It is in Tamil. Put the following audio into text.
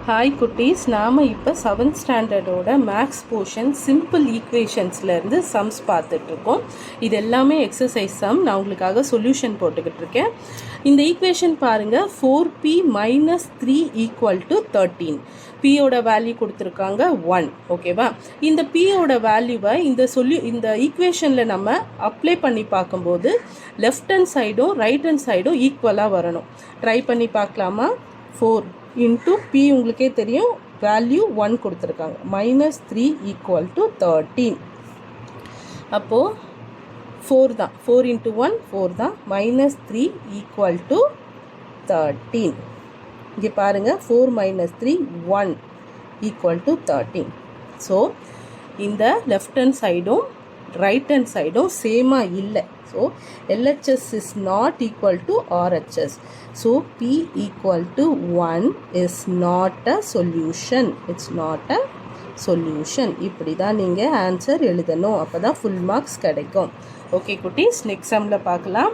ஹாய் குட்டீஸ், நாம் இப்போ 7th ஸ்டாண்டர்டோட மேக்ஸ் போர்ஷன் சிம்பிள் ஈக்குவேஷன்ஸ்லேருந்து சம்ஸ் பார்த்துட்ருக்கோம். இது எல்லாமே எக்ஸசைஸ் சம். நான் உங்களுக்காக சொல்யூஷன் போட்டுக்கிட்டு இருக்கேன். இந்த ஈக்குவேஷன் பாருங்கள், 4p - 3 = 13. பியோட வேல்யூ கொடுத்துருக்காங்க 1. ஓகேவா? இந்த பியோட வேல்யூவை இந்த ஈக்குவேஷனில் நம்ம அப்ளை பண்ணி பார்க்கும்போது லெஃப்ட் ஹேண்ட் சைடும் ரைட் ஹேண்ட் சைடும் ஈக்குவலாக வரணும். ட்ரை பண்ணி பார்க்கலாமா? 4 இன்ட்டு பி உங்களுக்கே தெரியும், வேல்யூ 1 கொடுத்துருக்காங்க. -3 = 13. அப்போது 4 தான், 4 × 1 4 தான். -3 = 13. இங்கே பாருங்கள், 4 - 3 1 = 13. ஸோ இந்த லெஃப்ட் ஹேண்ட் சைடும் ரைட் ஹேண்ட் சைடும் சேமாக இல்லை. So LHS is not equal to RHS. So P = 1 is not a solution. It's not a solution. இப்படி தான் நீங்கள் ஆன்சர் எழுதணும். அப்போ தான் ஃபுல் மார்க்ஸ் கிடைக்கும். ஓகே குட்டீஸ், நெக்ஸ்ட் சம்மில் பார்க்கலாம்.